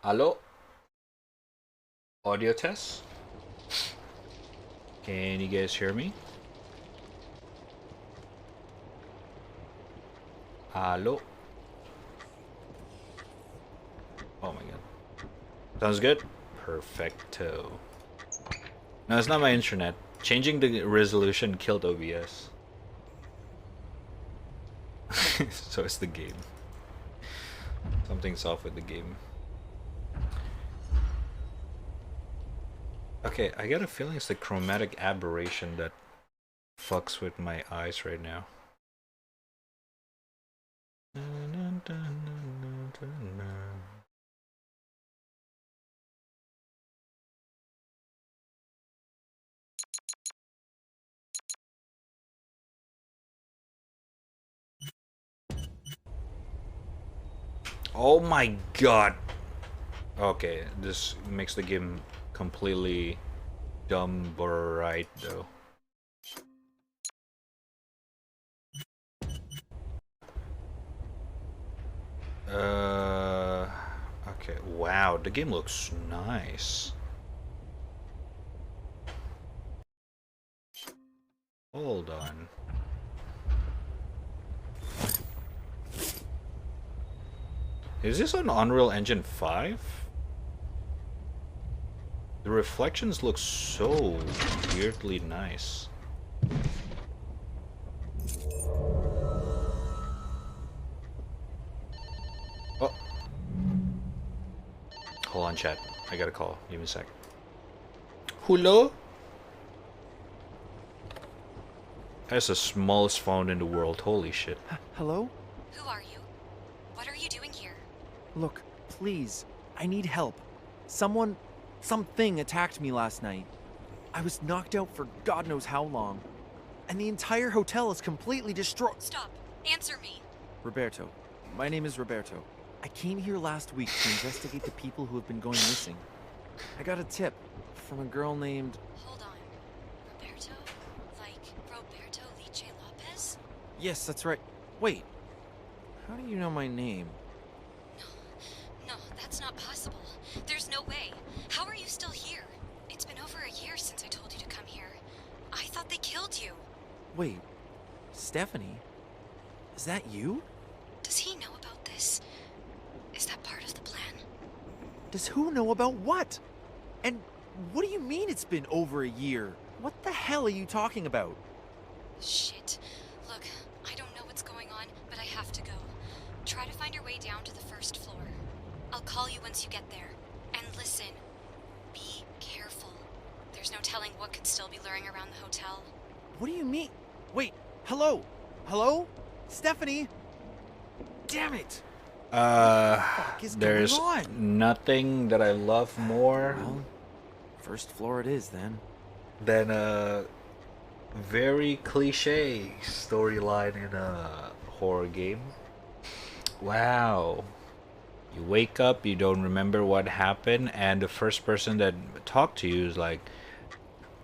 Hello? Audio test? Can you guys hear me? Hello? Oh my god. Sounds good? Perfecto. No, it's not my internet. Changing the resolution killed OBS. So it's the game. Something's off with the game. Okay, I got a feeling it's the chromatic aberration that fucks with my eyes right now. Oh my god! Okay, this makes the game completely dumb right though. Okay, wow, the game looks nice. Hold on. Is this on Unreal Engine 5? The reflections look so weirdly nice. Oh. Hold on, chat. I got a call. Give me a sec. Hello? That's the smallest phone in the world. Holy shit. Hello? Who are you? What are you doing here? Look, please. I need help. Something attacked me last night. I was knocked out for God knows how long. And the entire hotel is completely destroyed. Stop. Answer me. Roberto. My name is Roberto. I came here last week to investigate the people who have been going missing. I got a tip from a girl named... Hold on. Roberto? Like Roberto Liche Lopez? Yes, that's right. Wait. How do you know my name? No, that's not possible. There's no way. How are you still here? It's been over a year since I told you to come here. I thought they killed you. Wait. Stephanie? Is that you? Does he know about this? Is that part of the plan? Does who know about what? And what do you mean it's been over a year? What the hell are you talking about? Shit. Look, I don't know what's going on, but I have to go. Try to find your way down to the first floor. I'll call you once you get there. And listen, be careful. There's no telling what could still be luring around the hotel. What do you mean? Wait, hello? Hello? Stephanie? Damn it! There's nothing that I love more Well, first floor it is then. than a very cliche storyline in a horror game. Wow. You wake up, you don't remember what happened, and the first person that talked to you is like,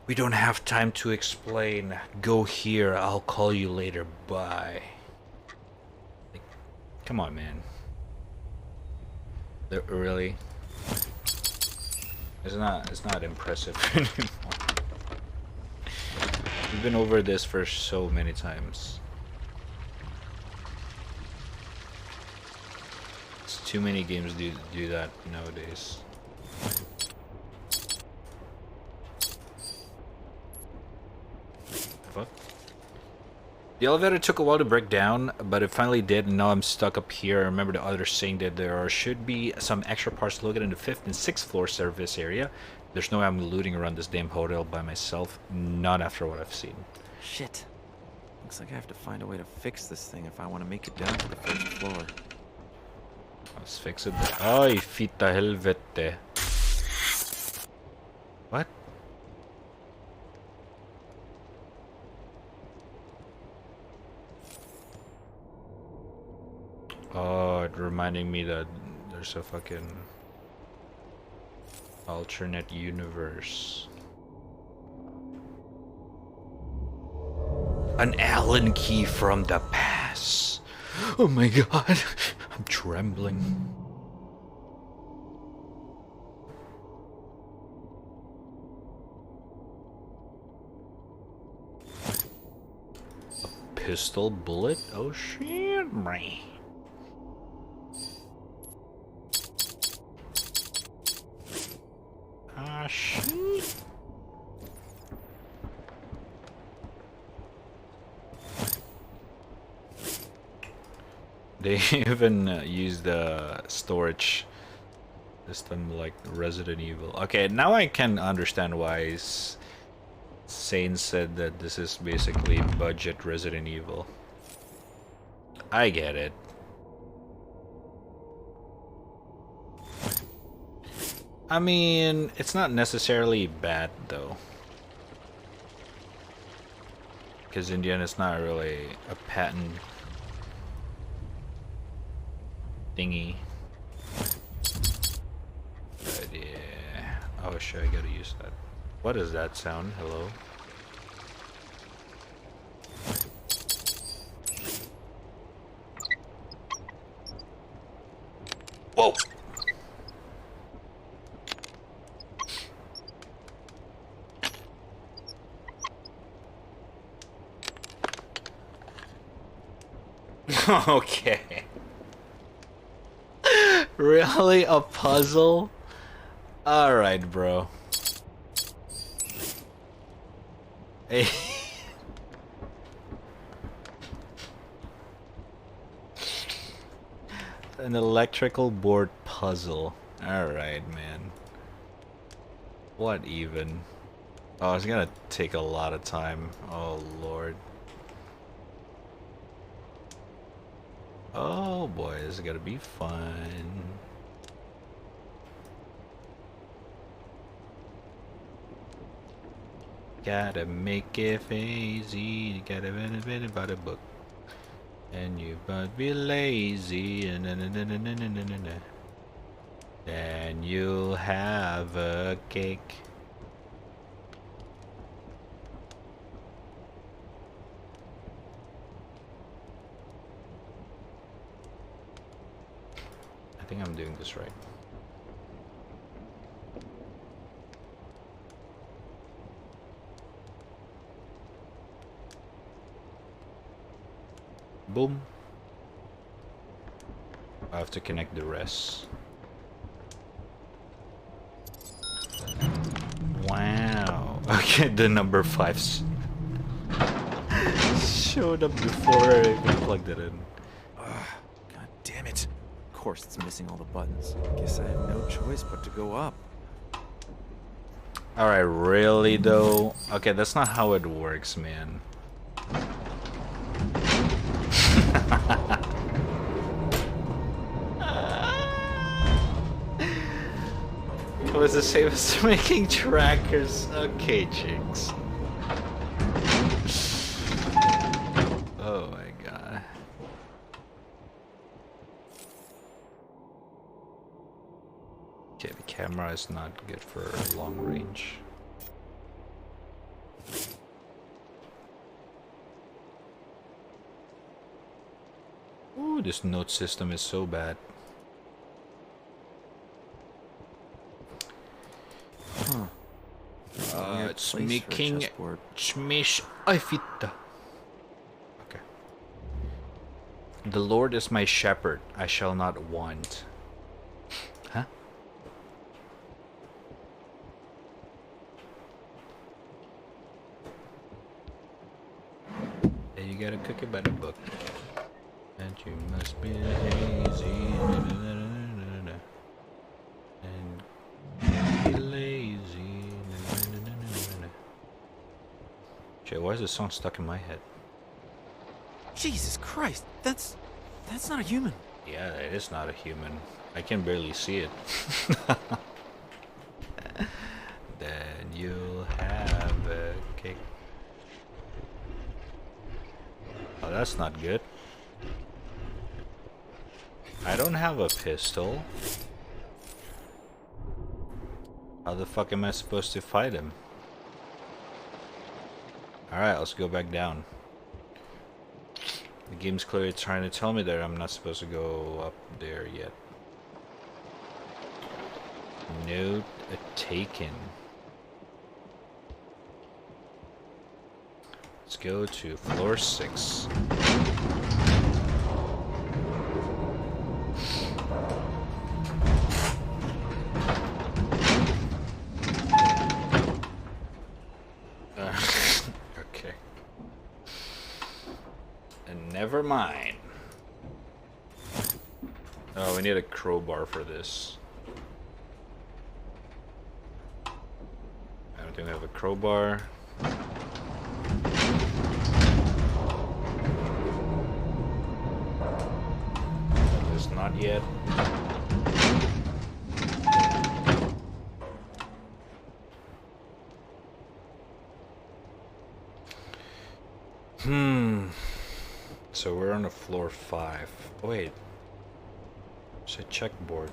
"We don't have time to explain. Go here. I'll call you later. Bye." Like, come on, man. Really? It's not impressive anymore. We've been over this for so many times. It's too many games do that nowadays. Fuck. The elevator took a while to break down, but it finally did, and now I'm stuck up here. I remember the others saying that there should be some extra parts to look at in the 5th and 6th floor service area. There's no way I'm looting around this damn hotel by myself, not after what I've seen. Shit. Looks like I have to find a way to fix this thing if I want to make it down to the first floor. Let's fix it. Ay, fita helvete. What? Oh, it reminding me that there's a fucking alternate universe. An Allen key from the past. Oh my god, I'm trembling. pistol bullet. Oh shit, man. Ah shit. They even use the storage system like Resident Evil. Okay, now I can understand why Sane said that this is basically budget Resident Evil. I get it. I mean, it's not necessarily bad though. Because in the end, it's not really a patent thingy. But yeah. Oh shit, I gotta use that. What is that sound? Hello? Whoa! Okay. Really? A puzzle? Alright, bro. Hey. An electrical board puzzle. Alright, man. What even? Oh, it's gonna take a lot of time. Oh, lord. Oh boy, this is gonna be fun. Gotta make it easy. Gotta bit about a book. And you but be lazy. Then you'll have a cake. I think I'm doing this right. Boom. I have to connect the rest. Wow. Okay, the number 5s showed up before I even plugged it in. God damn it. Of course it's missing all the buttons. Guess I have no choice but to go up. Alright, really though? Okay, that's not how it works, man. It was the same as making trackers. Okay, chicks. Oh my god. Okay, the camera is not good for long range. Ooh, this note system is so bad. Huh. It's making smash ifita. Okay. The Lord is my shepherd, I shall not want. Huh? Yeah, you gotta cook it by the book. And you must be lazy. And be lazy. Shit, why is this song stuck in my head? Jesus Christ, that's not a human. Yeah, it is not a human. I can barely see it. Then you'll have a cake. Oh, that's not good. I don't have a pistol. How the fuck am I supposed to fight him? Alright, let's go back down. The game's clearly trying to tell me that I'm not supposed to go up there yet. Note taken. Let's go to floor 6. Okay. And never mind. Oh, we need a crowbar for this. I don't think we have a crowbar. That is not yet. So we're on the floor 5. Oh, wait. It's a checkboard.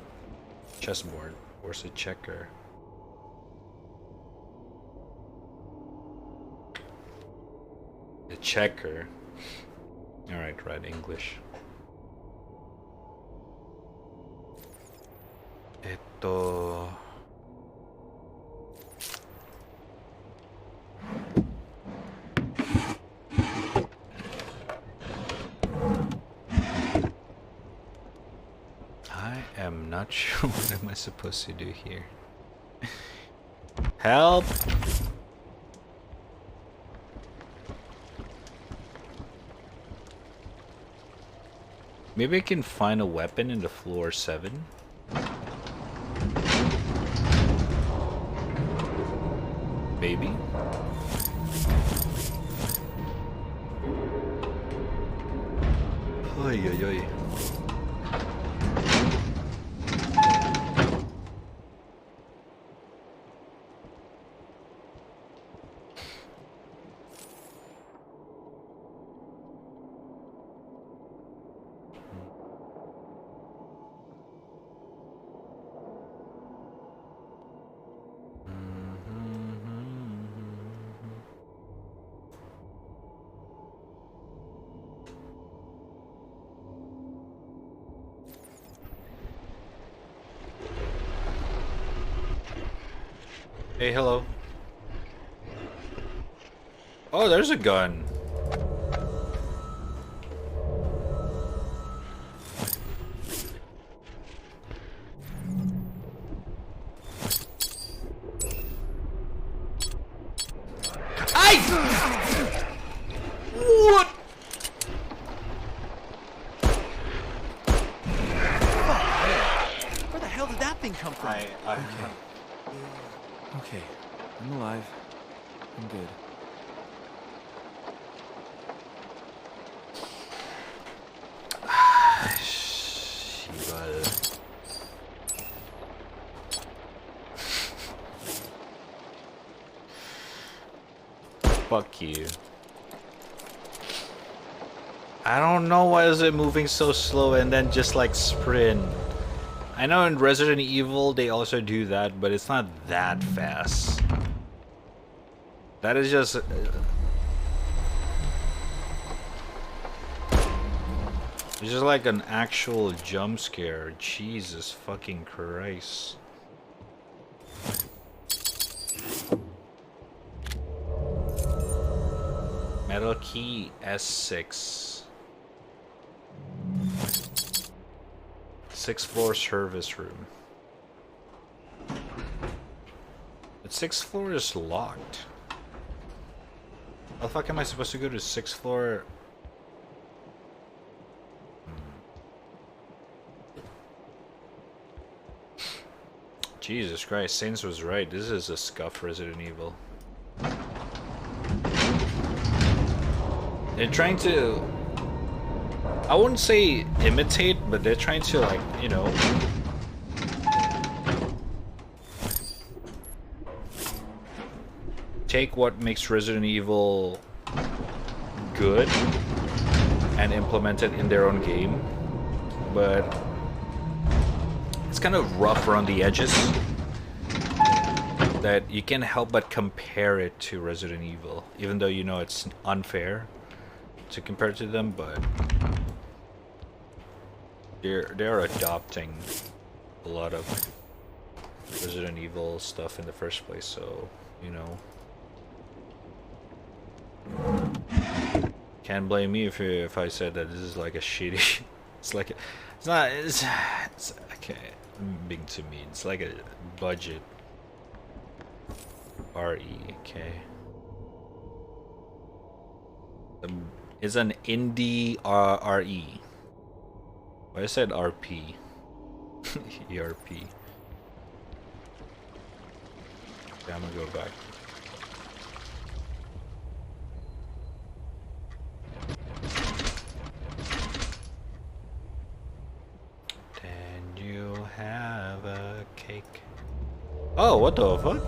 Chessboard. Where's the checker? The checker. Alright, right, English. Eto... I'm not sure what am I supposed to do here. Help! Maybe I can find a weapon in the floor 7. Maybe. Oy oy oy. Hey, hello. Oh, there's a gun. What? Where the hell did that thing come from? I Okay, I'm alive. I'm good. Fuck you. I don't know why is it moving so slow and then just like sprint. I know in Resident Evil they also do that, but it's not that fast. That is just... it's just like an actual jump scare. Jesus fucking Christ. Metal key S6. 6th floor service room. The 6th floor is locked. How the fuck am I supposed to go to 6th floor? Jesus Christ, Saints was right. This is a scuffed Resident Evil. They're trying to... I wouldn't say imitate, but they're trying to, like, you know... take what makes Resident Evil good and implement it in their own game. But... it's kind of rough around the edges. That you can't help but compare it to Resident Evil. Even though you know it's unfair to compare to them, but... they're adopting a lot of Resident Evil stuff in the first place, so you know. Can't blame me if I said that this is like a shitty. It's like it's not. It's okay. Being too mean. It's like a budget. RE. Okay. It's an indie RE. I said RP. ERP. Okay, I'm gonna go back. Then you have a cake. Oh, what the fuck?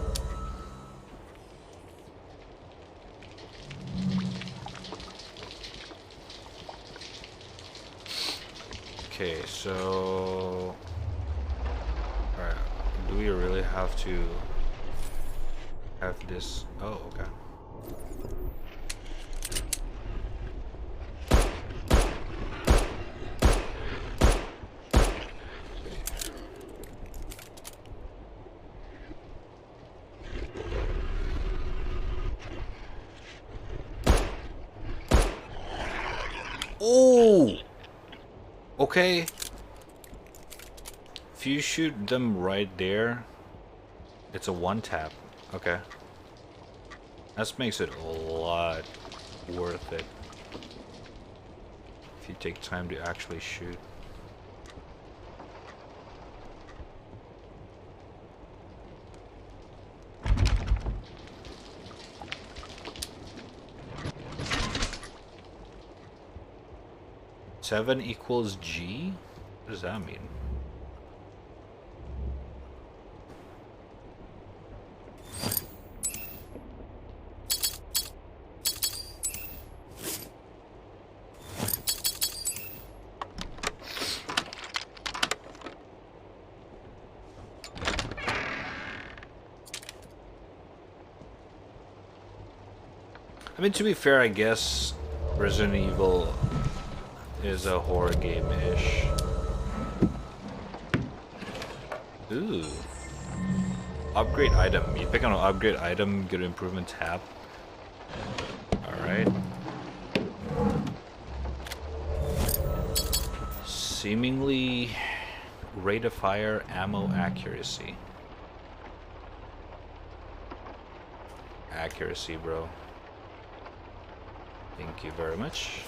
Okay, so alright, do we really have to have this? Oh, okay. Oh! Okay. If you shoot them right there, it's a one tap. Okay. That makes it a lot worth it. If you take time to actually shoot. Seven equals G? What does that mean? I mean, to be fair, I guess Resident Evil is a horror game-ish. Ooh. Upgrade item. You pick on an upgrade item, get an improvement tab. Alright. Seemingly rate of fire, ammo accuracy. Accuracy, bro. Thank you very much.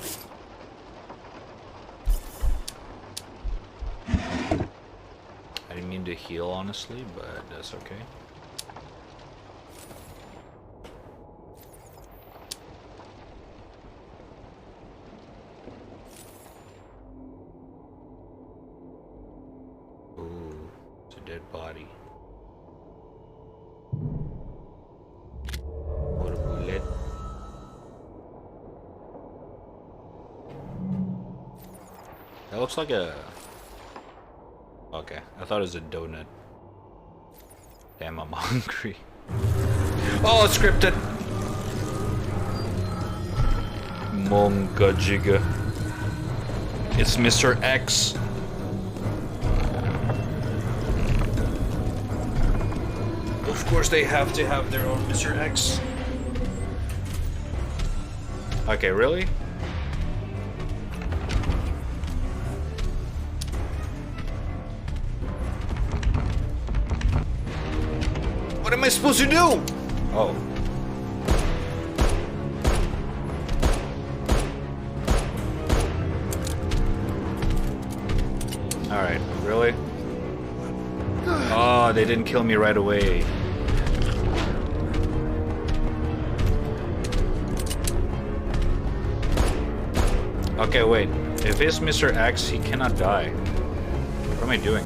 I didn't mean to heal, honestly, but that's okay. Ooh, it's a dead body. What a bullet. That looks like a... Okay, I thought it was a donut. Damn, I'm hungry. Oh, it's scripted! Monga Jigga. It's Mr. X. Of course they have to have their own Mr. X. Okay, really? What am I supposed to do? Oh. Alright, really? Oh, they didn't kill me right away. Okay, wait. If it's Mr. X, he cannot die. What am I doing?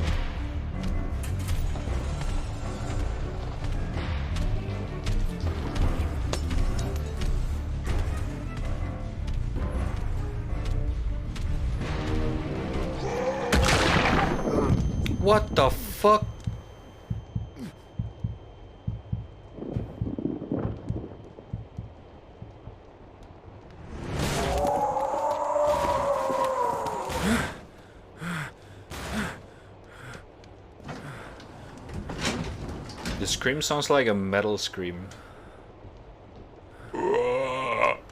What the fuck? The scream sounds like a metal scream.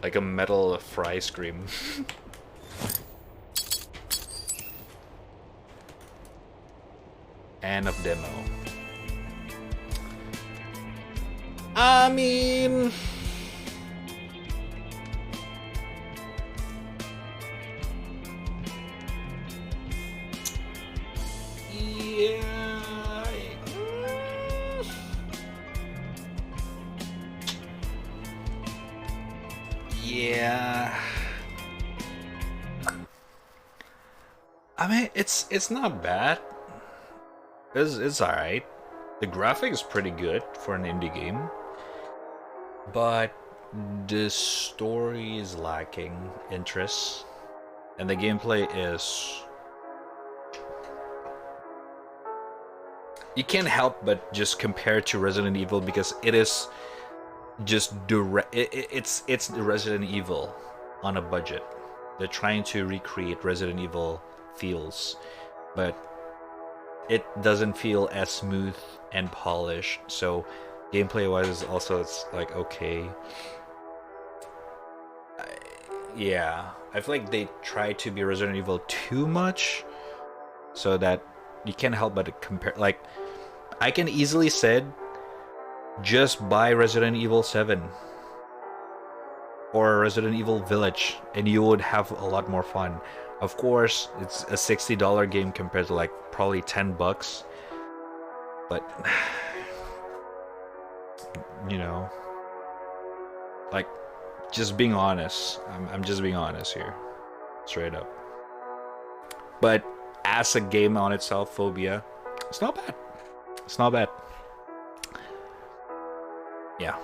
Like a metal fry scream. And of demo. I mean, yeah. Yeah. I mean, it's not bad. It's alright. The graphics is pretty good for an indie game, but the story is lacking interest, and the gameplay is. You can't help but just compare it to Resident Evil because it is just direct. It's the Resident Evil on a budget. They're trying to recreate Resident Evil feels, but it doesn't feel as smooth and polished. So gameplay wise also it's like okay. Yeah, I feel like they try to be Resident Evil too much, so that you can't help but compare. Like, I can easily said, just buy Resident Evil 7 or Resident Evil Village, and you would have a lot more fun. Of course, it's a $60 game compared to like probably $10, but you know, like, just being honest. I'm just being honest here, straight up. But as a game on itself, Phobia, it's not bad. It's not bad. Yeah.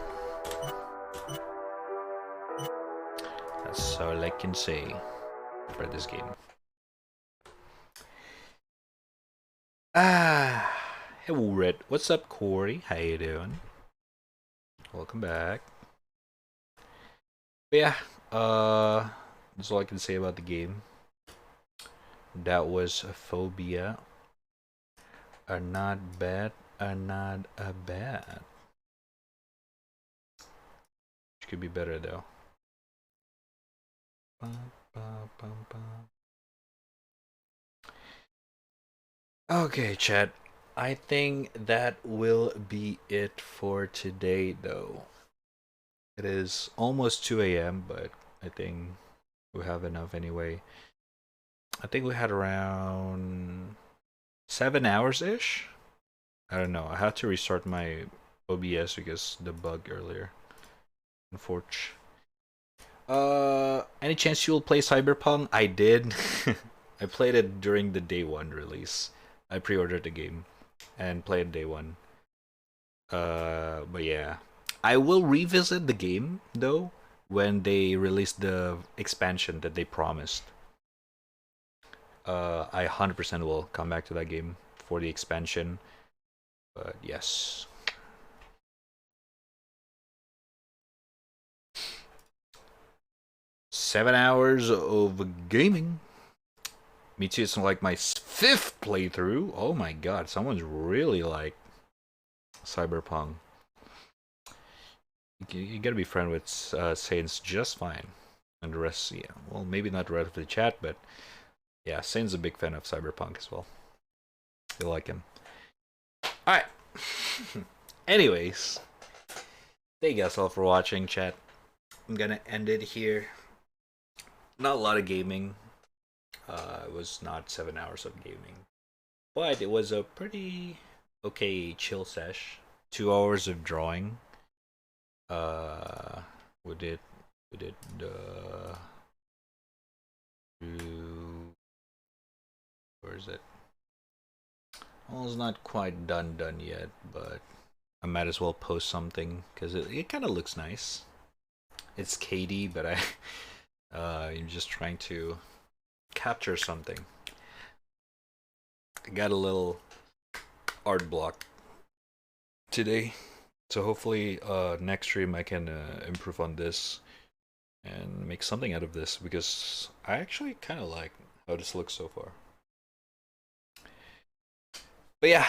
That's all I can say for this game. Hello, Red. What's up, Corey? How you doing? Welcome back. But yeah, that's all I can say about the game. That was a Phobia. Are not bad. Are not a bad. Which could be better though. Okay, chat. I think that will be it for today though. It is almost 2 a.m., but I think we have enough anyway. I think we had around 7 hours-ish? I don't know. I had to restart my OBS because the bug earlier. Unfortunately. Any chance you'll play Cyberpunk? I did. I played it during the day one release. I pre-ordered the game and played day one. But yeah. I will revisit the game though when they release the expansion that they promised. I 100% will come back to that game for the expansion. But yes. Seven hours of gaming. Me too, it's like my 5th playthrough. Oh my god, someone's really like Cyberpunk. You gotta be friend with Saints just fine. And the rest, yeah. Well, maybe not the rest of the chat, but yeah, Saints a big fan of Cyberpunk as well. You like him. Alright. Anyways. Thank you guys all for watching, chat. I'm gonna end it here. Not a lot of gaming. It was not 7 hours of gaming. But it was a pretty okay chill sesh. 2 hours of drawing. We did where is it? Well, it's not quite done yet, but I might as well post something because it kind of looks nice. It's KD, but I'm just trying to capture something. I got a little art block today. So hopefully next stream I can improve on this and make something out of this because I actually kind of like how this looks so far. But yeah,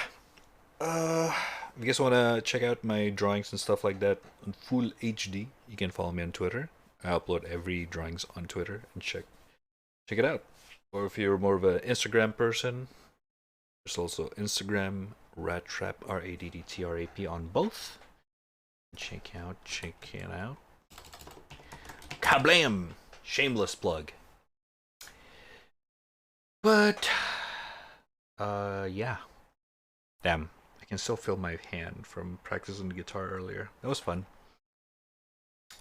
if you guys want to check out my drawings and stuff like that in full HD, you can follow me on Twitter I upload every drawings on Twitter and check it out. Or if you're more of an Instagram person, there's also Instagram raddtrap raddtrap on both. Check it out. Kablam! Shameless plug. But yeah. Damn, I can still feel my hand from practicing the guitar earlier. That was fun.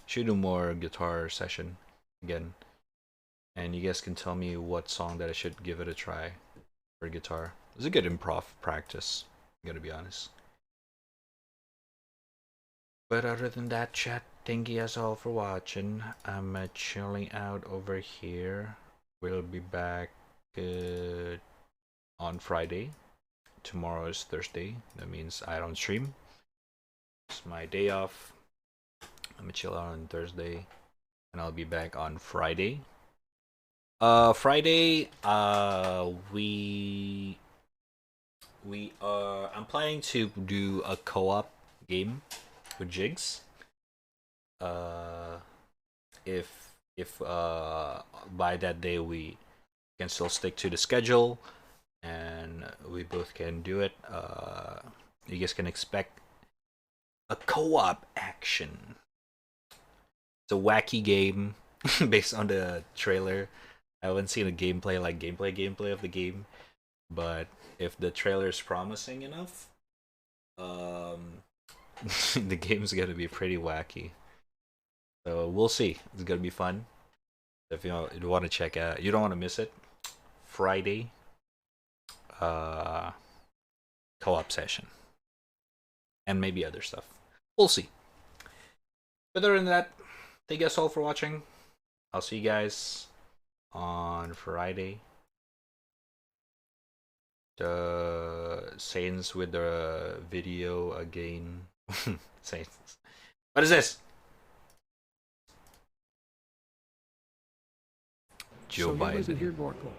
Should do more guitar session again. And you guys can tell me what song that I should give it a try for guitar. It was a good improv practice, I'm gonna be honest. But other than that, chat, thank you guys all for watching. I'm chilling out over here. We'll be back on Friday. Tomorrow is Thursday. That means I don't stream. It's my day off. I'm gonna chill out on Thursday, and I'll be back on Friday. Friday, I'm planning to do a co-op game with Jigs. If by that day we can still stick to the schedule and we both can do it, you guys can expect a co-op action. It's a wacky game based on the trailer. I haven't seen a gameplay of the game, but if the trailer is promising enough, the game's gonna be pretty wacky. So we'll see. It's gonna be fun. If you want to check out, you don't want to miss it. Friday, co-op session, and maybe other stuff. We'll see. But other than that, thank you guys all for watching. I'll see you guys on Friday. The Saints with the video again. Saints. What is this? Joe So Biden. you listen here, Borko.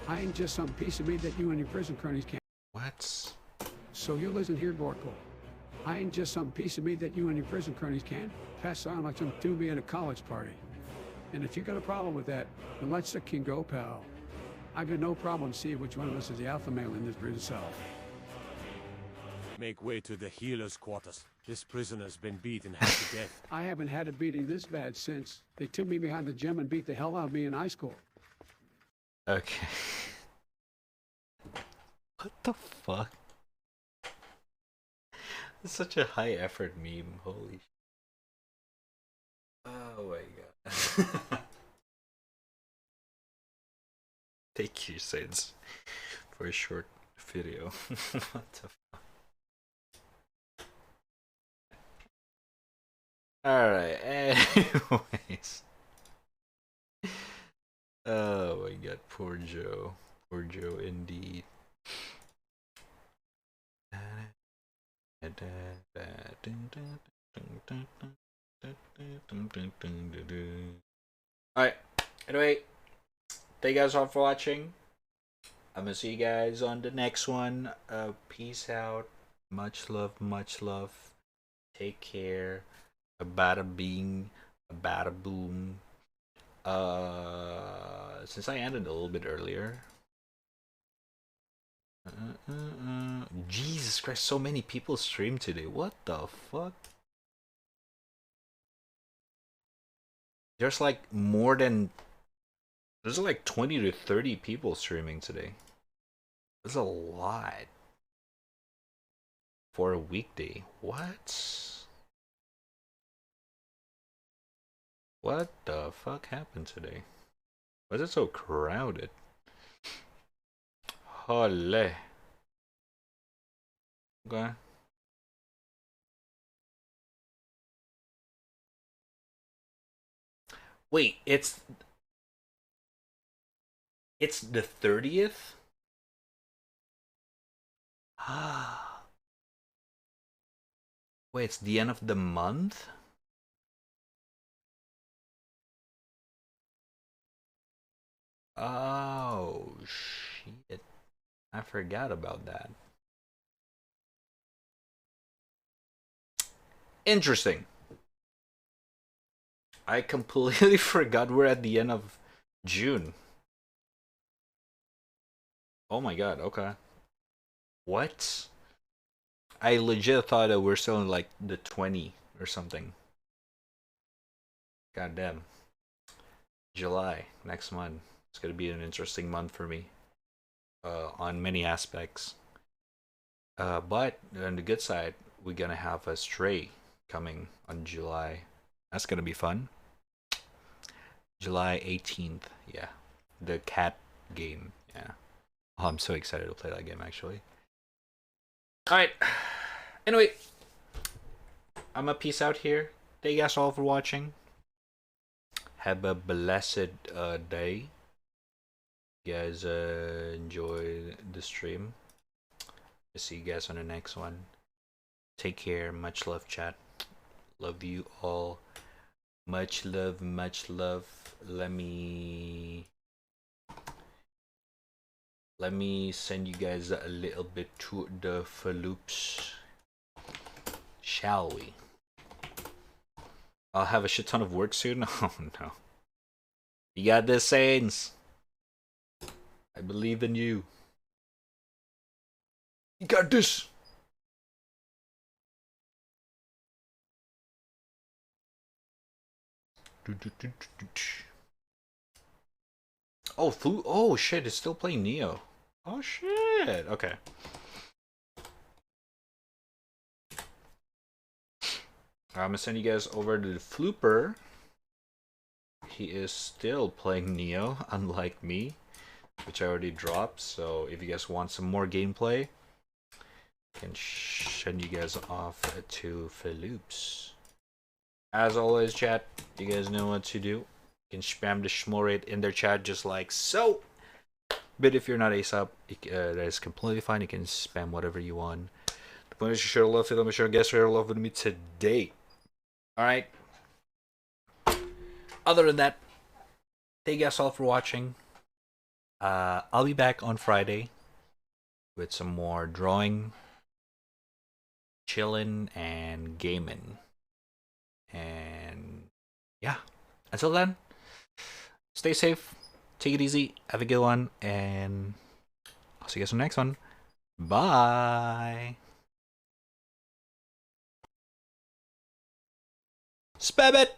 I ain't just some piece of meat that you and your prison cronies can't. What? So you listen here, Borko. I ain't just some piece of meat that you and your prison cronies can't pass on like some doobie at a college party. And if you got a problem with that, then let's the king go, pal. I got no problem seeing which one of us is the alpha male in this prison cell. Make way to the healer's quarters. This prisoner's been beaten half to death. I haven't had a beating this bad since they took me behind the gym and beat the hell out of me in high school. Okay. What the fuck? It's such a high effort meme. Holy. Oh my god. Thank you, Saints, for a short video. What the fuck? Alright, anyways. Oh my god, poor Joe. Poor Joe indeed. Alright, anyway, thank you guys all for watching. I'm gonna see you guys on the next one. Peace out. Much love, much love. Take care. A bada bing, a bada boom. Since I ended a little bit earlier. Jesus Christ, so many people streamed today. What the fuck? There's like more than... There's like 20 to 30 people streaming today. That's a lot. For a weekday. What? What the fuck happened today? Why is it so crowded? Holy. Okay. Wait, it's the 30th? Ah. Wait, it's the end of the month? Oh, shit. I forgot about that. Interesting. I completely forgot we're at the end of June. Oh my god, okay. What? I legit thought that we're still in like the 20 or something. God damn. July, next month. It's gonna be an interesting month for me. On many aspects. But on the good side, we're gonna have a Stray coming on July. That's gonna be fun. July 18th, yeah. The cat game, yeah. Oh, I'm so excited to play that game actually. Alright. Anyway, I'm a peace out here. Thank you guys all for watching. Have a blessed day. You guys enjoy the stream. I'll see you guys on the next one. Take care. Much love, chat. Love you all. Much love, much love. Let me send you guys a little bit to the faloops. Shall we? I'll have a shit ton of work soon. Oh no. You got this, Saints. I believe in you. You got this. Oh, oh shit, it's still playing Neo. Oh shit. Okay. I'm gonna send you guys over to the Flooper. He is still playing Neo, unlike me, which I already dropped. So if you guys want some more gameplay, I can send you guys off to Philoops. As always, chat, you guys know what to do. You can spam the shmorate in their chat just like so. But if you're not ASAP, that is completely fine. You can spam whatever you want. The point is you share love with them. Share guest share love with me today. Alright. Other than that, thank you guys all for watching. I'll be back on Friday with some more drawing, chilling, and gaming. And yeah, until then, stay safe, take it easy, have a good one, and I'll see you guys on the next one. Bye. Spam it!